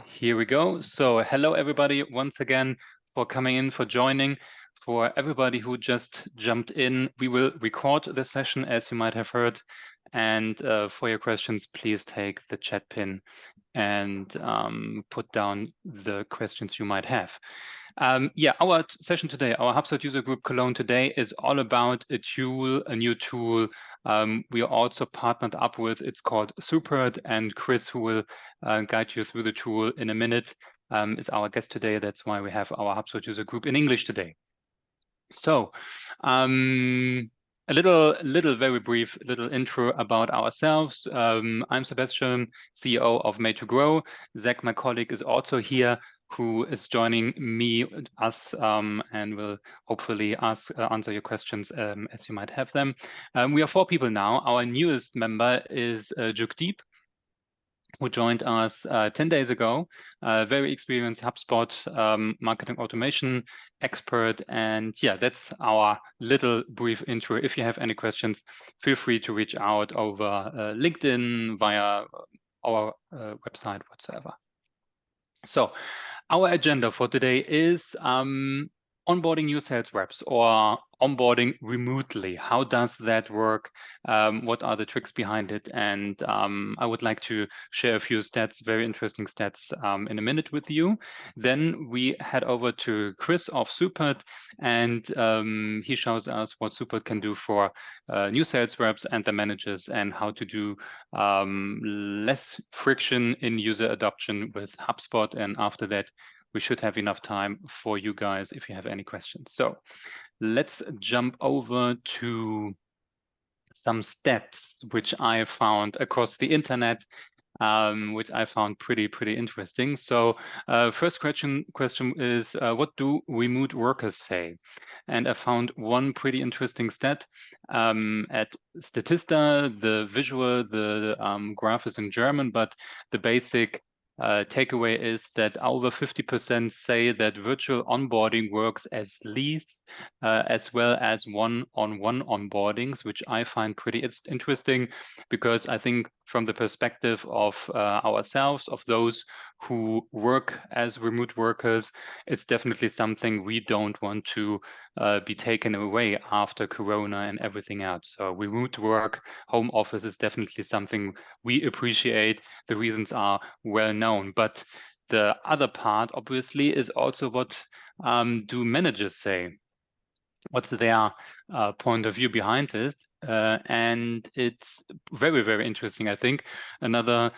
Here we go. So hello, everybody, once again, for coming in, for joining. For everybody who just jumped in, we will record the session, as you might have heard. And for your questions, please take the chat pin and put down the questions you might have. Our session today, our HubSpot user group Cologne today is all about a tool, a new tool we are also partnered up with. It's called Supert, and Chris, who will guide you through the tool in a minute, is our guest today. That's why we have our HubSpot user group in English today. So, a little very brief little intro about ourselves. I'm Sebastian, CEO of Made to Grow. Zach, my colleague, is also here, who is joining us, and will hopefully answer your questions as you might have them. We are 4 people now. Our newest member is Jugdeep, who joined us 10 days ago, very experienced HubSpot marketing automation expert. And yeah, that's our little brief intro. If you have any questions, feel free to reach out over LinkedIn, via our website, whatsoever. So our agenda for today is onboarding new sales reps or onboarding remotely. How does that work? What are the tricks behind it? And I would like to share a few stats, very interesting stats, in a minute with you. Then we head over to Chris of Supert, and he shows us what Supert can do for new sales reps and the managers, and how to do less friction in user adoption with HubSpot. And after that, we should have enough time for you guys if you have any questions. So let's jump over to some stats which I found across the internet, which I found pretty interesting. So first question is, what do remote workers say? And I found one pretty interesting stat at Statista. The visual, the graph is in German, but the basic takeaway is that over 50% say that virtual onboarding works as least as well as one-on-one onboardings, which I find pretty interesting, because I think from the perspective of ourselves, of those who work as remote workers, it's definitely something we don't want to be taken away after Corona and everything else. So remote work, home office is definitely something we appreciate. The reasons are well known, but the other part, obviously, is also what do managers say? What's their point of view behind it? And it's very interesting, I think. Another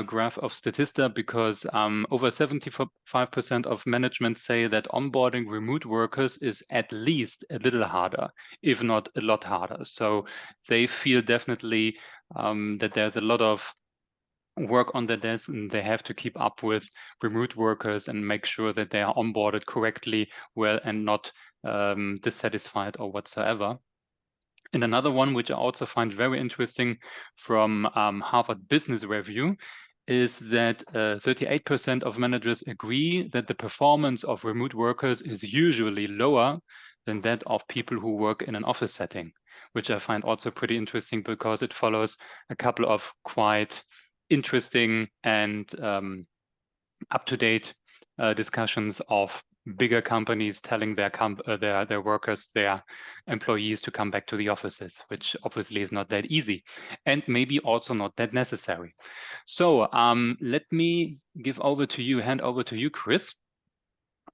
graph of Statista, because over 75% of management say that onboarding remote workers is at least a little harder, if not a lot harder. So they feel definitely that there's a lot of work on their desk, and they have to keep up with remote workers and make sure that they are onboarded correctly, well, and not dissatisfied or whatsoever. And another one, which I also find very interesting, from Harvard Business Review, is that 38% of managers agree that the performance of remote workers is usually lower than that of people who work in an office setting, which I find also pretty interesting, because it follows a couple of quite interesting and up-to-date discussions of bigger companies telling their workers, their employees, to come back to the offices, which obviously is not that easy, and maybe also not that necessary. So let me hand over to you, Chris.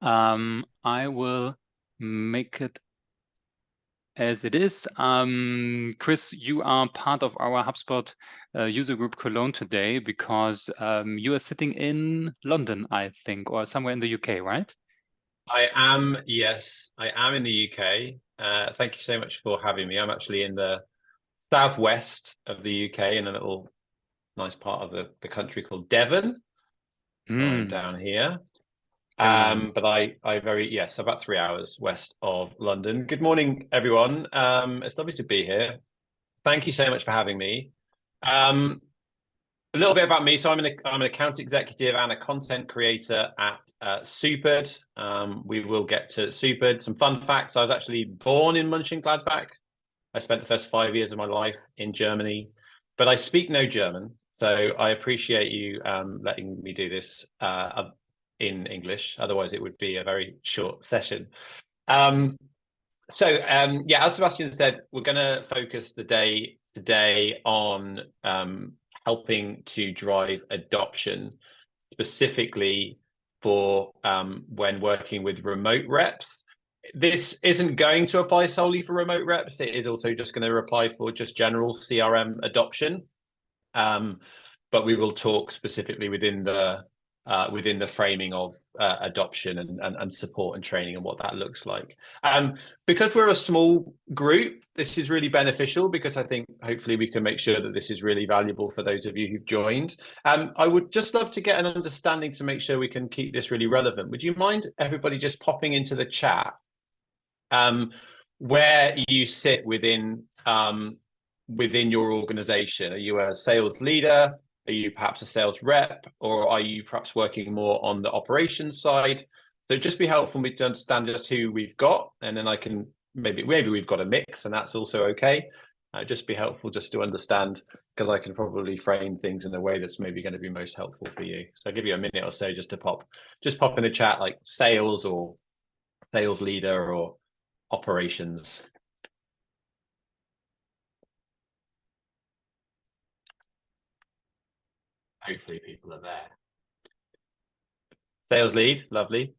I will make it as it is. Chris, you are part of our HubSpot user group Cologne today, because you are sitting in London, I think, or somewhere in the UK, right? I am, yes, I am in the UK. Thank you so much for having me. I'm actually in the southwest of the UK, in a little nice part of the country called Devon. I'm down here. Nice. But yes, about 3 hours west of London. Good morning, everyone. It's lovely to be here. Thank you so much for having me. A little bit about me. So I'm an account executive and a content creator at Supert. We will get to Supert. Some fun facts. I was actually born in Mönchengladbach. I spent the first 5 years of my life in Germany, but I speak no German. So I appreciate you letting me do this in English. Otherwise, it would be a very short session. Yeah, as Sebastian said, we're going to focus the day today on helping to drive adoption, specifically for when working with remote reps. This isn't going to apply solely for remote reps. It is also just going to apply for just general CRM adoption. But we will talk specifically within the framing of adoption and support and training and what that looks like. Because we're a small group, this is really beneficial because I think hopefully we can make sure that this is really valuable for those of you who've joined. I would just love to get an understanding to make sure we can keep this really relevant. Would you mind everybody just popping into the chat where you sit within your organization? Are you a sales leader? Are you perhaps a sales rep, or are you perhaps working more on the operations side? So just be helpful for me to understand just who we've got, and then I can maybe we've got a mix, and that's also okay. Just be helpful just to understand, because I can probably frame things in a way that's maybe going to be most helpful for you. So I'll give you a minute or so just to pop in the chat, like sales or sales leader or operations. Hopefully people are there. Sales lead, lovely.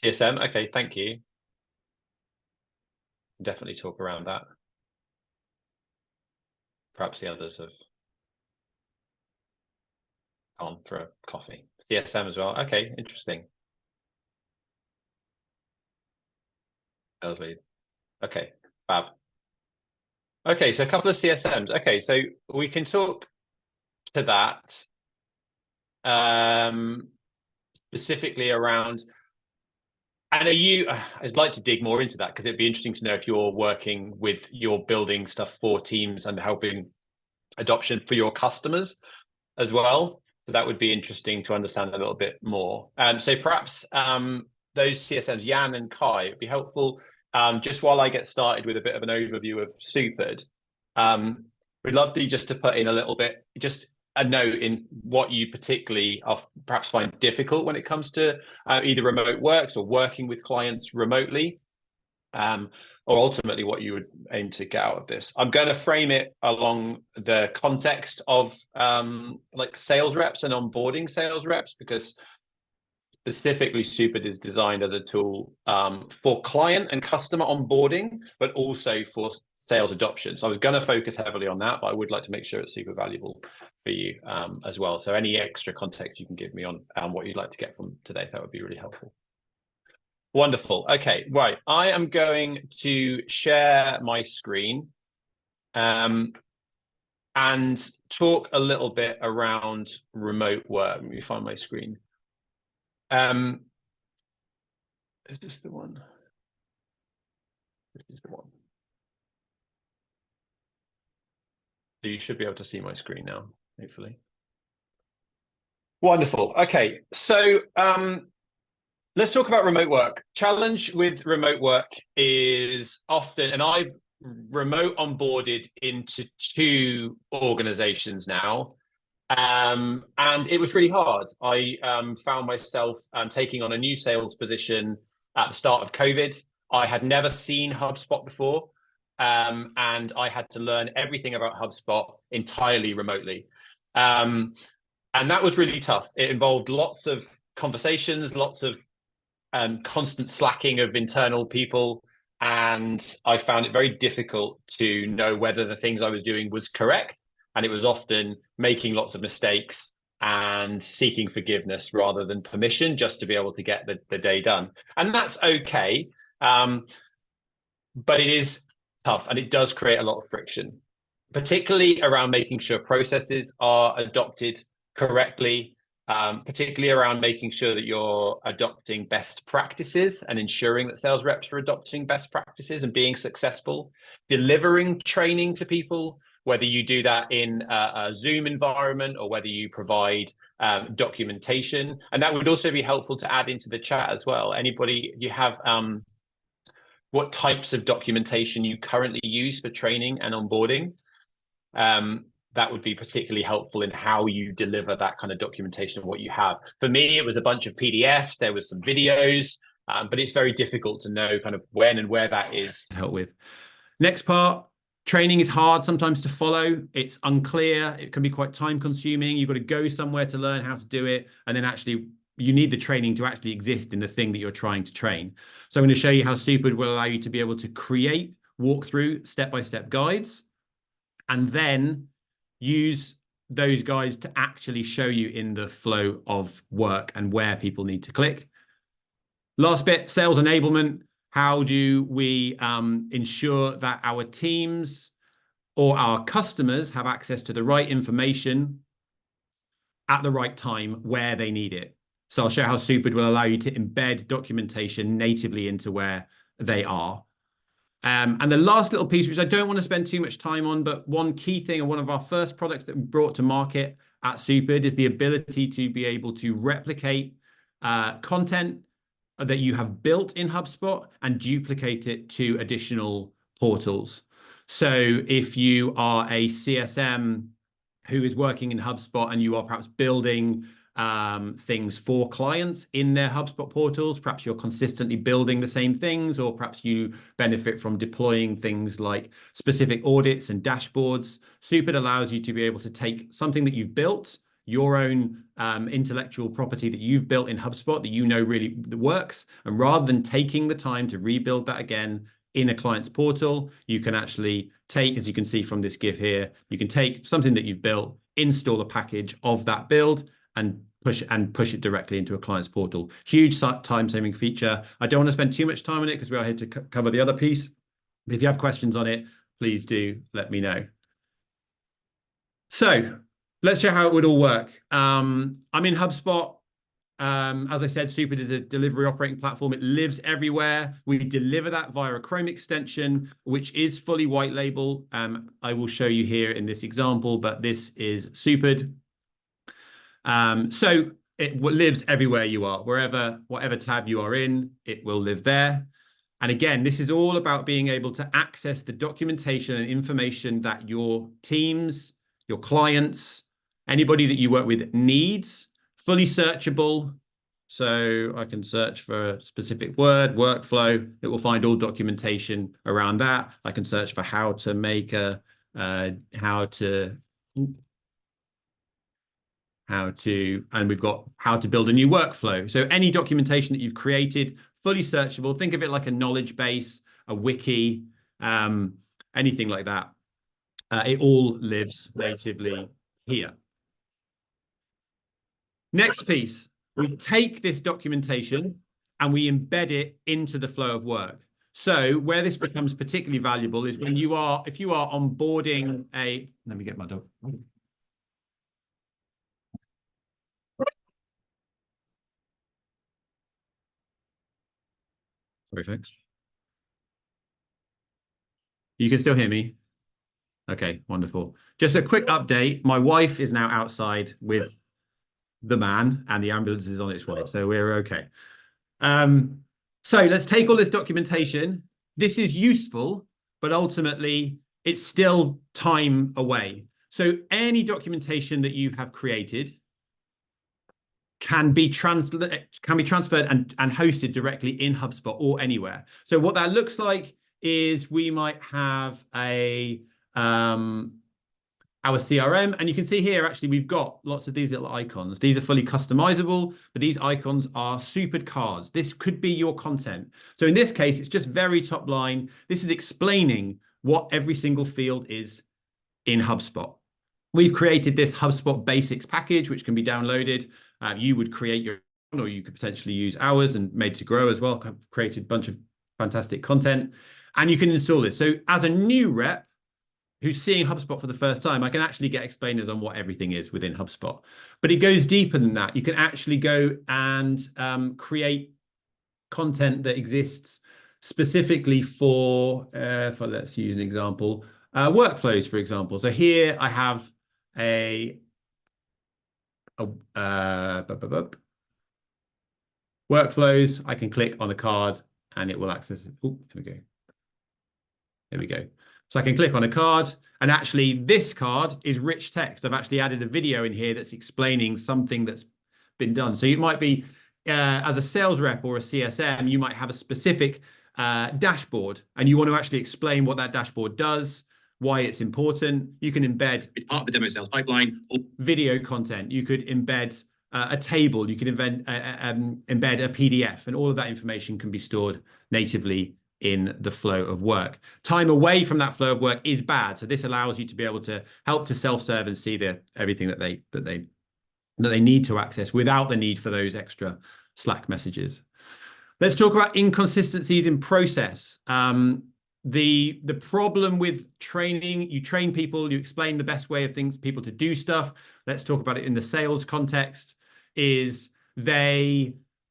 CSM, okay, thank you. Definitely talk around that. Perhaps the others have gone for a coffee. CSM as well, okay, interesting. Sales lead, okay, fab. Okay, so a couple of CSMs. Okay, so we can talk to that specifically around, and I'd like to dig more into that because it'd be interesting to know if you're working with, you're building stuff for teams and helping adoption for your customers as well. So that would be interesting to understand a little bit more. So perhaps those CSMs, Jan and Kai, it'd be helpful. Just while I get started with a bit of an overview of Supered, we'd love you just to put in a little bit, just a note in what you particularly perhaps find difficult when it comes to either remote works or working with clients remotely, or ultimately what you would aim to get out of this. I'm going to frame it along the context of like sales reps and onboarding sales reps, because specifically Supered is designed as a tool for client and customer onboarding, but also for sales adoption. So I was going to focus heavily on that, but I would like to make sure it's super valuable for you as well. So any extra context you can give me on what you'd like to get from today, that would be really helpful. Wonderful. Okay, right. I am going to share my screen and talk a little bit around remote work. Let me find my screen. Is this the one? This is the one. So you should be able to see my screen now, hopefully. Wonderful. Okay, so let's talk about remote work. Challenge with remote work is often, and I've remote onboarded into 2 organizations now, and it was really hard. I found myself taking on a new sales position at the start of COVID. I had never seen HubSpot before, and I had to learn everything about HubSpot entirely remotely. And that was really tough. It involved lots of conversations, lots of constant slacking of internal people, and I found it very difficult to know whether the things I was doing was correct. And it was often making lots of mistakes and seeking forgiveness rather than permission, just to be able to get the day done. And that's okay, but it is tough, and it does create a lot of friction, particularly around making sure processes are adopted correctly, particularly around making sure that you're adopting best practices and ensuring that sales reps are adopting best practices and being successful, delivering training to people, whether you do that in a Zoom environment or whether you provide documentation. And that would also be helpful to add into the chat as well. Anybody, you have what types of documentation you currently use for training and onboarding. That would be particularly helpful in how you deliver that kind of documentation of what you have. For me, it was a bunch of PDFs, there was some videos, but it's very difficult to know kind of when and where that is. Help with. Next part, training is hard sometimes to follow. It's unclear. It can be quite time consuming. You've got to go somewhere to learn how to do it. And then actually you need the training to actually exist in the thing that you're trying to train. So I'm going to show you how Supered will allow you to be able to create walkthrough step-by-step guides and then use those guides to actually show you in the flow of work and where people need to click. Last bit, sales enablement. How do we ensure that our teams or our customers have access to the right information at the right time where they need it? So I'll show how Supered will allow you to embed documentation natively into where they are. And the last little piece, which I don't want to spend too much time on, but one key thing and one of our first products that we brought to market at Supered is the ability to be able to replicate content that you have built in HubSpot and duplicate it to additional portals. So if you are a CSM who is working in HubSpot and you are perhaps building things for clients in their HubSpot portals, perhaps you're consistently building the same things, or perhaps you benefit from deploying things like specific audits and dashboards. Supered allows you to be able to take something that you've built, your own intellectual property that you've built in HubSpot that you know really works, and rather than taking the time to rebuild that again in a client's portal, you can actually take, as you can see from this GIF here, you can take something that you've built, install a package of that build, and push it directly into a client's portal. Huge time-saving feature. I don't want to spend too much time on it because we are here to cover the other piece. But if you have questions on it, please do let me know. So let's show how it would all work. I'm in HubSpot. As I said, Supered is a delivery operating platform. It lives everywhere. We deliver that via a Chrome extension, which is fully white label. I will show you here in this example, but this is Supered. So it lives everywhere you are, whatever tab you are in, it will live there. And again, this is all about being able to access the documentation and information that your teams, your clients, anybody that you work with needs, fully searchable. So I can search for a specific word, workflow. It will find all documentation around that. I can search for how to make and we've got how to build a new workflow. So any documentation that you've created, fully searchable. Think of it like a knowledge base, a wiki, anything like that. It all lives natively here. Next piece, we take this documentation and we embed it into the flow of work. So where this becomes particularly valuable is when if you are onboarding let me get my dog. Sorry, folks. You can still hear me? Okay, wonderful. Just a quick update. My wife is now outside with the man and the ambulance is on its way. So we're okay. So let's take all this documentation. This is useful, but ultimately it's still time away. So any documentation that you have created can be transferred and hosted directly in HubSpot or anywhere. So what that looks like is we might have our CRM, and you can see here actually we've got lots of these little icons. These are fully customizable, but these icons are Supered cards. This could be your content. So in this case, it's just very top line. This is explaining what every single field is in HubSpot. We've created this HubSpot Basics package, which can be downloaded. You would create your own, or you could potentially use ours and Made to Grow as well. I've created a bunch of fantastic content, and you can install this. So as a new rep who's seeing HubSpot for the first time, I can actually get explainers on what everything is within HubSpot. But it goes deeper than that. You can actually go and create content that exists specifically for let's use an example, workflows, for example. So here I have workflows. I can click on a card and it will access it. Oh, here we go. There we go. So I can click on a card, and actually this card is rich text. I've actually added a video in here that's explaining something that's been done. So it might be, as a sales rep or a CSM, you might have a specific dashboard, and you want to actually explain what that dashboard does, why it's important. You can embed, it's part of the demo sales pipeline, or video content. You could embed a table. You could embed a PDF, and all of that information can be stored natively in the flow of work. Time away from that flow of work is bad. So this allows you to be able to help to self-serve and see everything that they need to access without the need for those extra Slack messages. Let's talk about inconsistencies in process. The problem with training, you train people, you explain the best way of people to do stuff. Let's talk about it in the sales context, is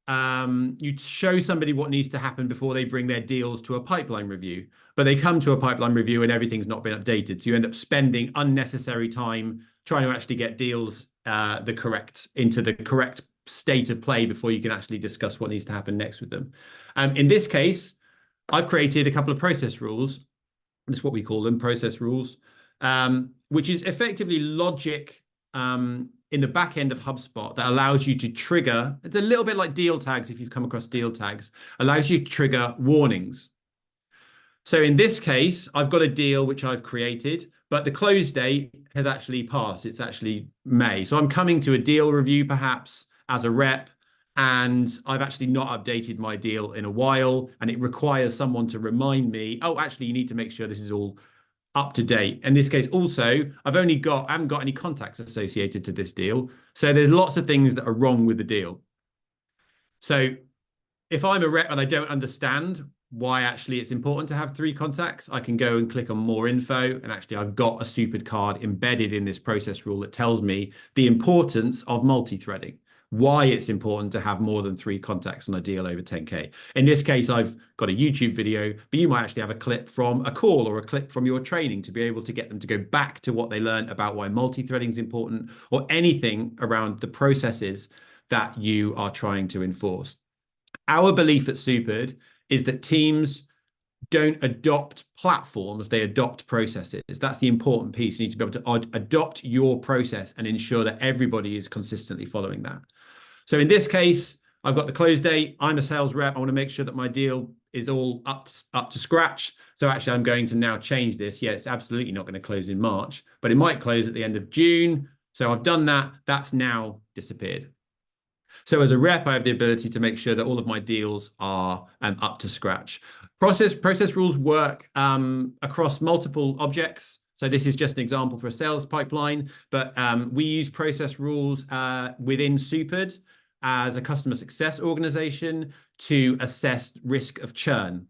you show somebody what needs to happen before they bring their deals to a pipeline review, but they come to a pipeline review and everything's not been updated. So you end up spending unnecessary time trying to actually get deals into the correct state of play before you can actually discuss what needs to happen next with them. In this case, I've created a couple of process rules. That's what we call them, process rules, which is effectively logic in the back end of HubSpot that allows you to trigger, it's a little bit like deal tags, if you've come across deal tags, allows you to trigger warnings. So in this case, I've got a deal which I've created, but the close date has actually passed. It's actually May. So I'm coming to a deal review perhaps as a rep, and I've actually not updated my deal in a while, and it requires someone to remind me, oh, actually, you need to make sure this is all up to date. In this case, also, I haven't got any contacts associated to this deal. So there's lots of things that are wrong with the deal. So if I'm a rep and I don't understand why actually it's important to have 3 contacts, I can go and click on more info, and actually I've got a Supered card embedded in this process rule that tells me the importance of multi-threading, why it's important to have more than 3 contacts on a deal over 10K. In this case, I've got a YouTube video, but you might actually have a clip from a call or a clip from your training to be able to get them to go back to what they learned about why multi-threading is important, or anything around the processes that you are trying to enforce. Our belief at Supered is that teams don't adopt platforms, they adopt processes. That's the important piece. You need to be able to adopt your process and ensure that everybody is consistently following that. So in this case, I've got the close date. I'm a sales rep. I want to make sure that my deal is all up to scratch. So actually, I'm going to now change this. Yeah, it's absolutely not going to close in March, but it might close at the end of June. So I've done that. That's now disappeared. So as a rep, I have the ability to make sure that all of my deals are up to scratch. Process rules work across multiple objects. So this is just an example for a sales pipeline, but we use process rules within Supered as a customer success organization to assess risk of churn.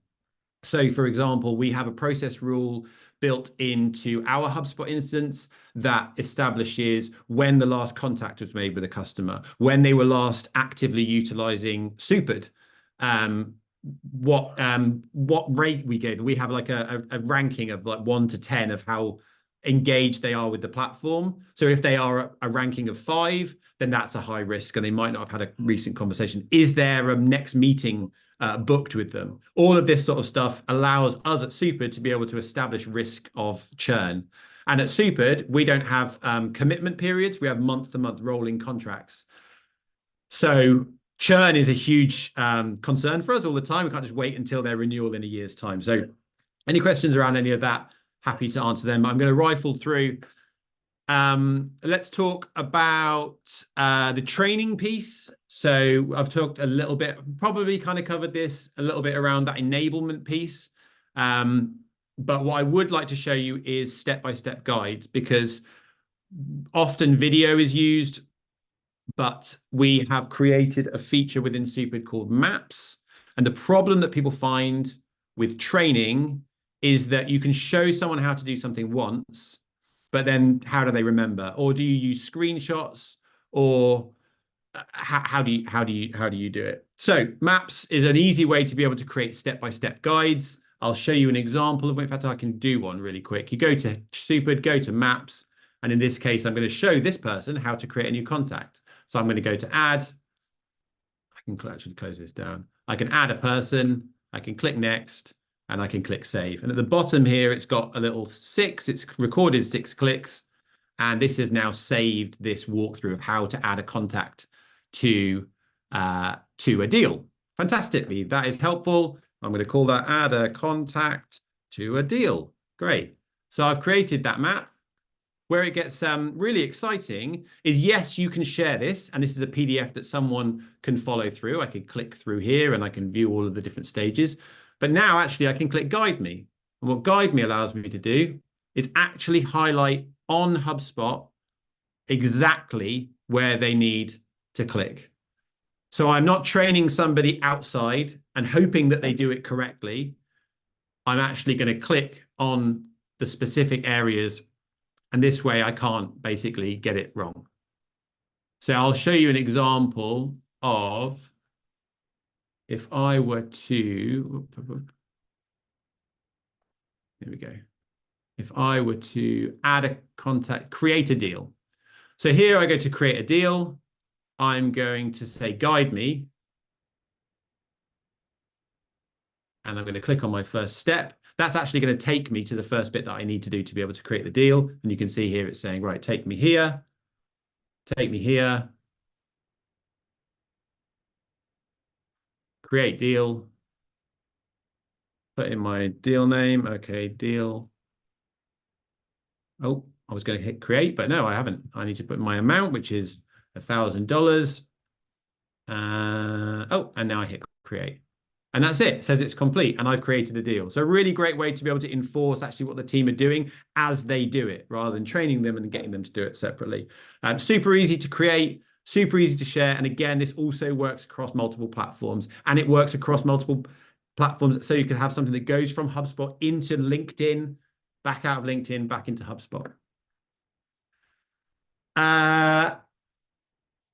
So for example, we have a process rule built into our HubSpot instance that establishes when the last contact was made with a customer, when they were last actively utilizing Supered, what rate we gave. We have like a ranking of like 1 to 10 of how engaged they are with the platform. So if they are a ranking of 5, then that's a high risk and they might not have had a recent conversation. Is there a next meeting booked with them? All of this sort of stuff allows us at Supered to be able to establish risk of churn. And at Supered, we don't have commitment periods. We have month-to-month rolling contracts. So churn is a huge concern for us all the time. We can't just wait until their renewal in a year's time. So any questions around any of that, happy to answer them. I'm going to rifle through. Let's talk about the training piece. So I've talked a little bit, probably kind of covered this a little bit around that enablement piece. But what I would like to show you is step-by-step guides, because often video is used, but we have created a feature within Supered called Maps. And the problem that people find with training is that you can show someone how to do something once, but then how do they remember? Or do you use screenshots, or how do you do it? So Maps is an easy way to be able to create step-by-step guides. I'll show you an example of it. In fact, I can do one really quick. You go to Supered, go to Maps, and in this case, I'm going to show this person how to create a new contact. So I'm going to go to add. I can actually close this down. I can add a person. I can click next, and I can click save. And at the bottom here, it's got a little 6. It's recorded 6 clicks. And this has now saved this walkthrough of how to add a contact to a deal. Fantastically, that is helpful. I'm going to call that add a contact to a deal. Great. So I've created that map. Where it gets really exciting is, yes, you can share this, and this is a PDF that someone can follow through. I can click through here and I can view all of the different stages. But now actually I can click Guide Me. And what Guide Me allows me to do is actually highlight on HubSpot exactly where they need to click. So I'm not training somebody outside and hoping that they do it correctly. I'm actually going to click on the specific areas, and this way I can't basically get it wrong. So I'll show you an example of if I were to, here we go. If I were to add a contact, create a deal. So here I go to create a deal. I'm going to say guide me. And I'm going to click on my first step. That's actually going to take me to the first bit that I need to do to be able to create the deal. And you can see here it's saying, right, take me here, create deal, put in my deal name. Okay, deal. Oh, I was going to hit create, but no, I haven't. I need to put my amount, which is $1,000. Oh, and now I hit create. And that's it. It says it's complete, and I've created a deal. So a really great way to be able to enforce actually what the team are doing as they do it, rather than training them and getting them to do it separately. Super easy to create, super easy to share. And again, this also works across multiple platforms, and it works across multiple platforms. So you can have something that goes from HubSpot into LinkedIn, back out of LinkedIn, back into HubSpot.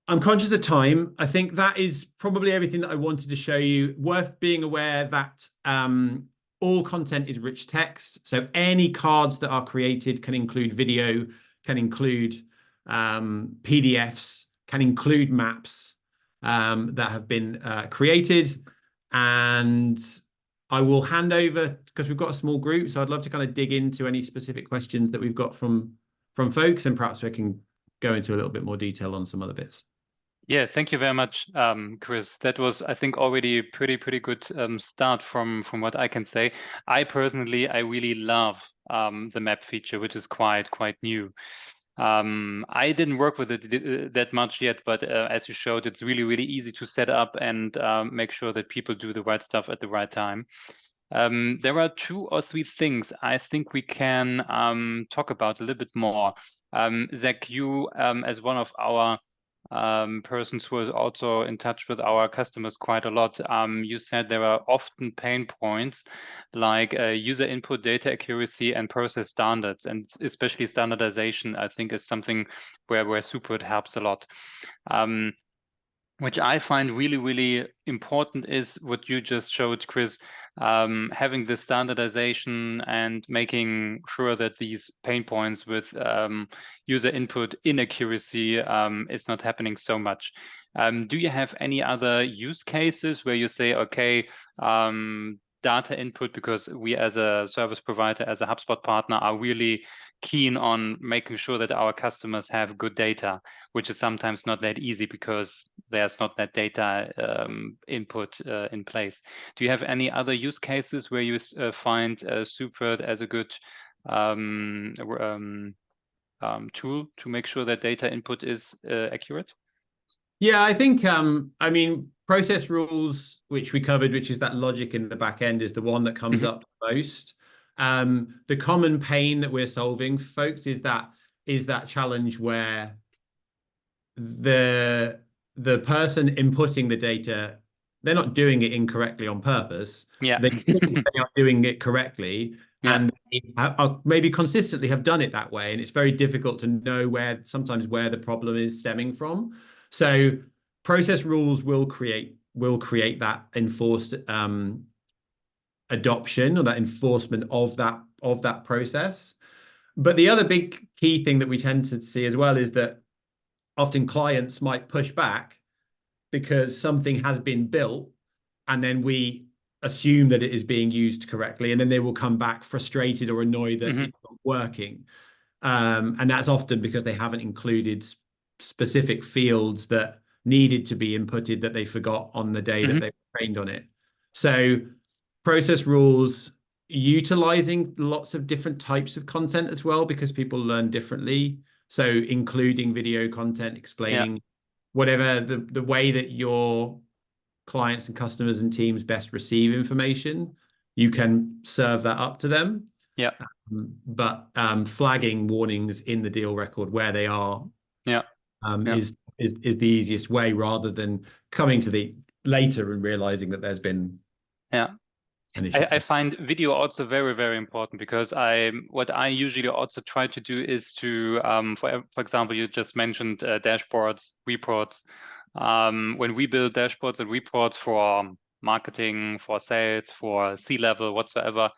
I'm conscious of time. I think that is probably everything that I wanted to show you. Worth being aware that all content is rich text. So any cards that are created can include video, can include PDFs, can include maps that have been created. And I will hand over, because we've got a small group, so I'd love to kind of dig into any specific questions that we've got from folks, and perhaps we can go into a little bit more detail on some other bits. Yeah, thank you very much, Chris. That was, I think, already a pretty good start from what I can say. I really love the map feature, which is quite new. I didn't work with it that much yet, but as you showed, it's really easy to set up and make sure that people do the right stuff at the right time. There are 2 or 3 things I think we can talk about a little bit more. Zach, you as one of our persons who is also in touch with our customers quite a lot. You said there are often pain points like user input, data accuracy, and process standards, and especially standardization, I think, is something where Superit helps a lot. Which I find really important is what you just showed, Chris, having the standardization and making sure that these pain points with user input inaccuracy is not happening so much. Do you have any other use cases where you say, okay, data input, because we as a service provider, as a HubSpot partner, are really keen on making sure that our customers have good data, which is sometimes not that easy because there's not that data input in place. Do you have any other use cases where you find Superit as a good tool to make sure that data input is accurate? Yeah, I think, I mean, process rules, which we covered, which is that logic in the back end, is the one that comes up most. The common pain that we're solving, folks, is that challenge where the person inputting the data, they're not doing it incorrectly on purpose. Yeah, they are doing it correctly, and maybe consistently have done it that way, and it's very difficult to know sometimes where the problem is stemming from. So process rules will create that enforced adoption or that enforcement of that process. But the other big key thing that we tend to see as well is that often clients might push back because something has been built, and then we assume that it is being used correctly, and then they will come back frustrated or annoyed that it's not working. And that's often because they haven't included specific fields that needed to be inputted that they forgot on the day that they trained on it. So process rules, utilizing lots of different types of content as well, because people learn differently. So including video content, explaining whatever the way that your clients and customers and teams best receive information, you can serve that up to them. Yeah. But flagging warnings in the deal record where they are is the easiest way, rather than coming to the later and realizing that there's been an issue. I find video also very, very important, because what I usually also try to do is to, for example, you just mentioned dashboards, reports. When we build dashboards and reports for marketing, for sales, for C-level, whatsoever,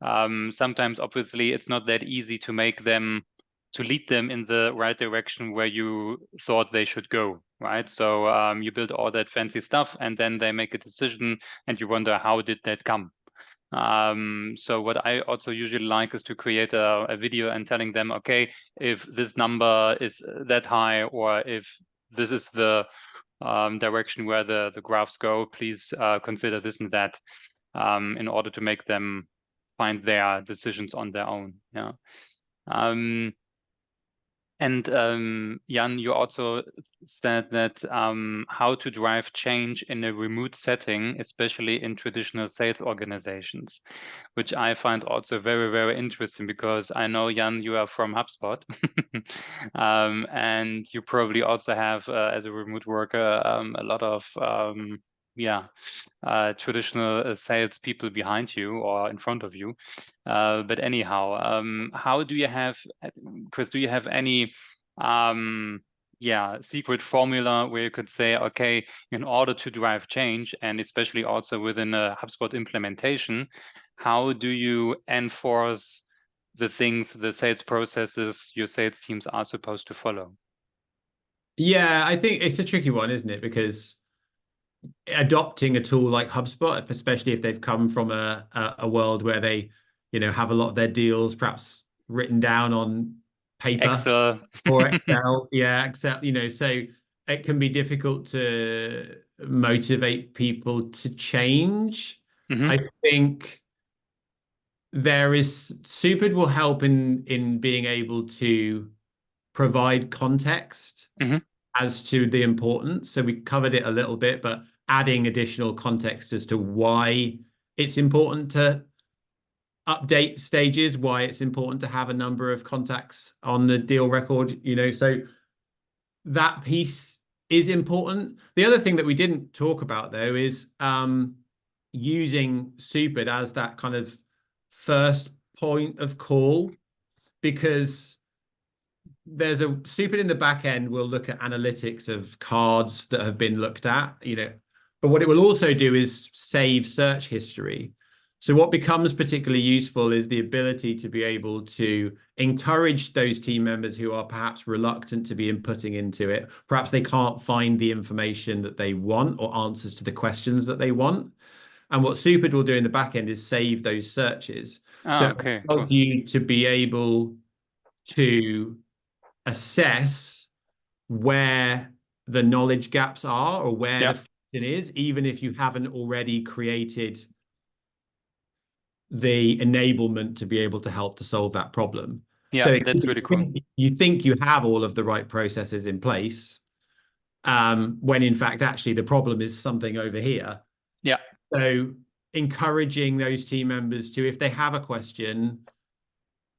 sometimes obviously it's not that easy to make them, to lead them in the right direction where you thought they should go, right? So you build all that fancy stuff and then they make a decision and you wonder, how did that come? So what I also usually like is to create a video and telling them, okay, if this number is that high, or if this is the direction where the graphs go, please consider this and that, in order to make them find their decisions on their own. And Jan, you also said that how to drive change in a remote setting, especially in traditional sales organizations, which I find also very, very interesting, because I know, Jan, you are from HubSpot, and you probably also have, as a remote worker, a lot of traditional sales people behind you or in front of you. But anyhow, how do you have, Chris, do you have any secret formula where you could say, okay, in order to drive change, and especially also within a HubSpot implementation, how do you enforce the things, the sales processes your sales teams are supposed to follow? Yeah, I think it's a tricky one, isn't it? Because adopting a tool like HubSpot, especially if they've come from a world where they, have a lot of their deals perhaps written down on paper, Excel or Excel. Excel, so it can be difficult to motivate people to change. I think Supered will help in being able to provide context as to the importance. So we covered it a little bit, but adding additional context as to why it's important to update stages, why it's important to have a number of contacts on the deal record, so that piece is important. The other thing that we didn't talk about, though, is using Supered as that kind of first point of call, because there's a Supered in the back end will look at analytics of cards that have been looked at, but what it will also do is save search history. So what becomes particularly useful is the ability to be able to encourage those team members who are perhaps reluctant to be inputting into it. Perhaps they can't find the information that they want or answers to the questions that they want. And what Supered will do in the back end is save those searches. So okay, it allows you to be able to assess where the knowledge gaps are, or where the function is, even if you haven't already created the enablement to be able to help to solve that problem. So that's really cool. You think you have all of the right processes in place, when in fact actually the problem is something over here. So encouraging those team members to, if they have a question,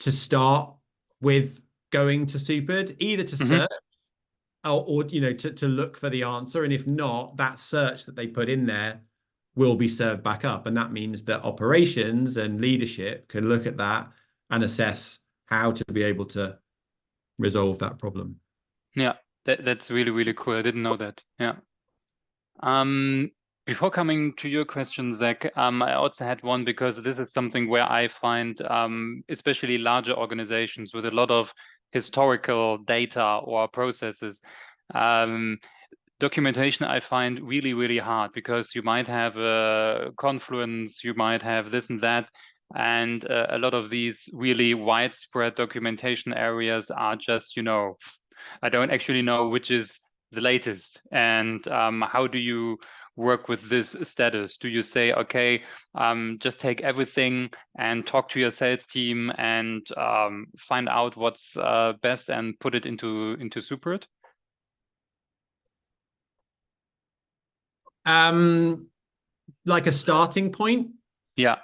to start with going to Supered, either to search or to look for the answer, and if not, that search that they put in there will be served back up, and that means that operations and leadership can look at that and assess how to be able to resolve that problem. That's really, really cool. I didn't know that. Before coming to your question, Zach, I also had one, because this is something where I find, especially larger organizations with a lot of historical data or processes, documentation I find really, really hard, because you might have a Confluence, you might have this and that, and a lot of these really widespread documentation areas are just, I don't actually know which is the latest. And how do you work with this status? Do you say, okay, just take everything and talk to your sales team and find out what's best and put it into Superit? Like a starting point? Yeah.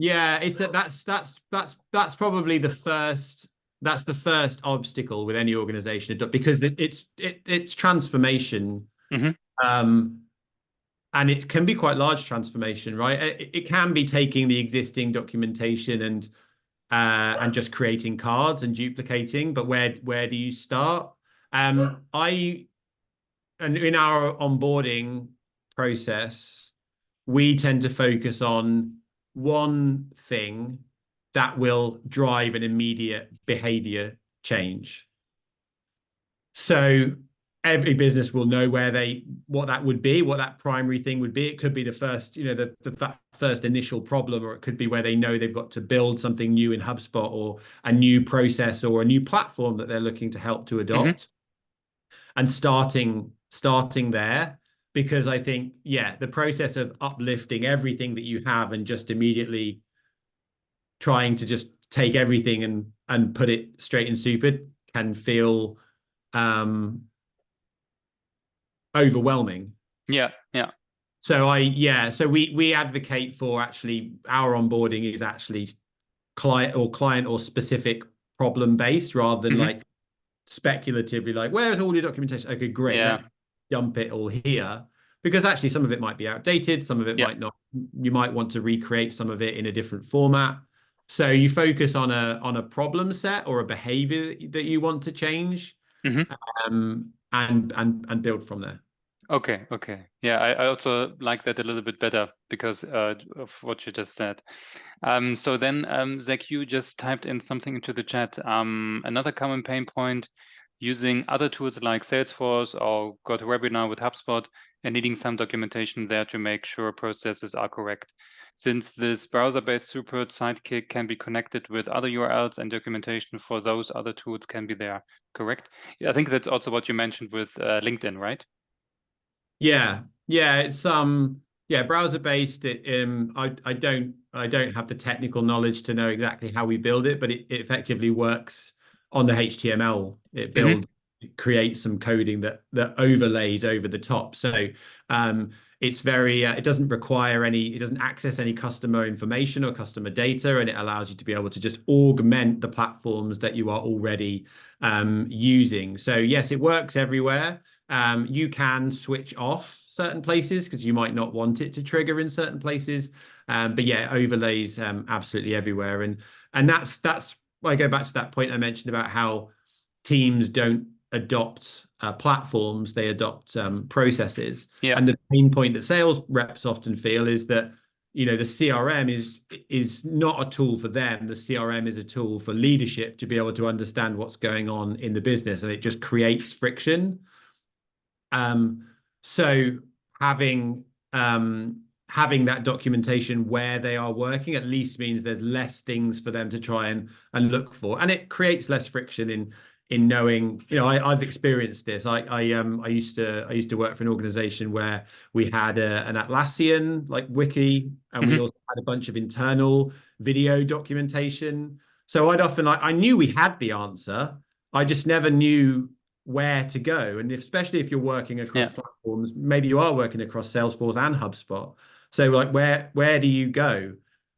Yeah, it's that's probably the first, that's the first obstacle with any organization, because it's transformation. And it can be quite large transformation, right? It can be taking the existing documentation and just creating cards and duplicating, but where do you start? And in our onboarding process, we tend to focus on one thing that will drive an immediate behavior change. So every business will know what that would be, what that primary thing would be. It could be the first, the first initial problem, or it could be where they know they've got to build something new in HubSpot, or a new process, or a new platform that they're looking to help to adopt. And starting there, because I think, the process of uplifting everything that you have and just immediately trying to just take everything and put it straight in Superit can feel overwhelming. So we advocate for, actually, our onboarding is actually client or specific problem based, rather than like speculatively, like, where's all your documentation? Okay, great, let's dump it all here, because actually some of it might be outdated, some of it might not. You might want to recreate some of it in a different format. So you focus on a problem set or a behavior that you want to change, and build from there. Okay. Yeah, I also like that a little bit better, because of what you just said. So then, Zach, you just typed in something into the chat. Another common pain point: using other tools like Salesforce or GoToWebinar with HubSpot and needing some documentation there to make sure processes are correct. Since this browser-based Superit sidekick can be connected with other URLs, and documentation for those other tools can be there, correct? Yeah, I think that's also what you mentioned with LinkedIn, right? Yeah, it's browser based. I don't have the technical knowledge to know exactly how we build it, but it effectively works on the HTML. It builds, it creates some coding that overlays over the top. So it's very it doesn't access any customer information or customer data, and it allows you to be able to just augment the platforms that you are already using. So yes, it works everywhere. You can switch off certain places because you might not want it to trigger in certain places, but yeah, overlays absolutely everywhere. And that's I go back to that point I mentioned about how teams don't adopt platforms, they adopt processes. And the pain point that sales reps often feel is that the CRM is not a tool for them. The CRM is a tool for leadership to be able to understand what's going on in the business, and it just creates friction. So having that documentation where they are working at least means there's less things for them to try and look for, and it creates less friction in knowing. I've experienced this. I used to work for an organization where we had an Atlassian wiki, and we also had a bunch of internal video documentation. So I knew we had the answer, I just never knew where to go. And especially if you're working across platforms, maybe you are working across Salesforce and HubSpot. So where do you go?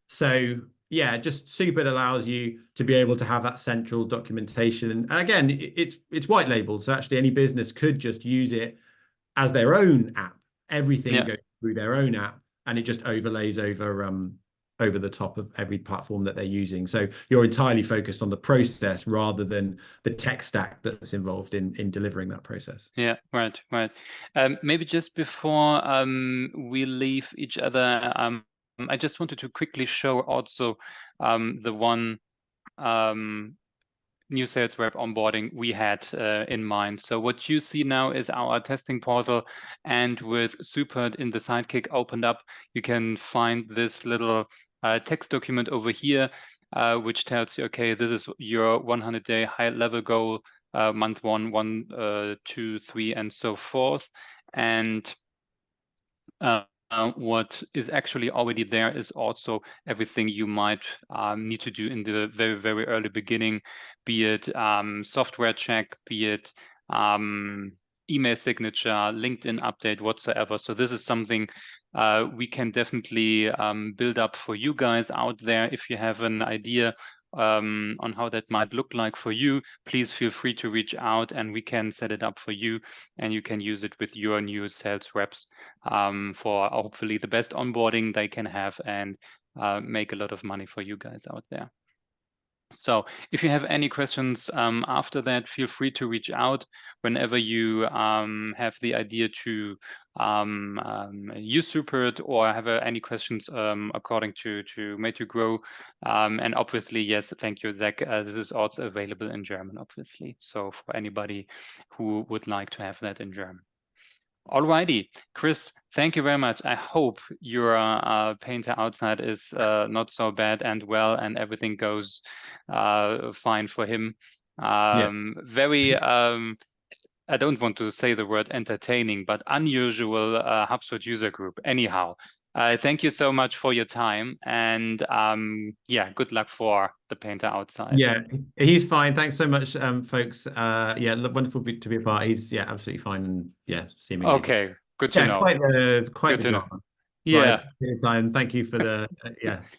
So just Superit allows you to be able to have that central documentation. And again, it's white labeled. So actually any business could just use it as their own app. Everything goes through their own app, and it just overlays over the top of every platform that they're using. So you're entirely focused on the process rather than the tech stack that's involved in delivering that process. Yeah, right. Maybe just before we leave each other, I just wanted to quickly show also the one new sales rep onboarding we had in mind. So what you see now is our testing portal, and with Supert in the sidekick opened up, you can find this little text document over here, which tells you, okay, this is your 100-day high-level goal, month 1, 1, 2, 3, and so forth. And what is actually already there is also everything you might need to do in the very, very early beginning, be it software check, be it email signature, LinkedIn update, whatsoever. So this is something we can definitely build up for you guys out there. If you have an idea on how that might look like for you, please feel free to reach out and we can set it up for you, and you can use it with your new sales reps for hopefully the best onboarding they can have and make a lot of money for you guys out there. So if you have any questions after that, feel free to reach out whenever you have the idea to use Supert or have any questions according to Make You Grow. And obviously, yes, thank you, Zach. This is also available in German, obviously. So for anybody who would like to have that in German. Alrighty, Chris, thank you very much. I hope your painter outside is not so bad and well, and everything goes fine for him. Very, I don't want to say the word entertaining, but unusual HubSpot user group. Anyhow, thank you so much for your time, and yeah, good luck for the painter outside. Yeah, he's fine. Thanks so much, folks. Yeah, wonderful to be a part. He's absolutely fine, and yeah, seemingly. Okay, good to know. Quite the drama. Yeah. Time. Thank you for the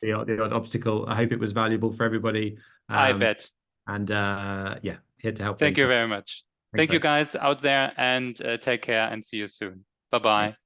the odd obstacle. I hope it was valuable for everybody. I bet. And yeah, here to help. Thank you very much. Thank you guys out there, and take care and see you soon. Bye-bye.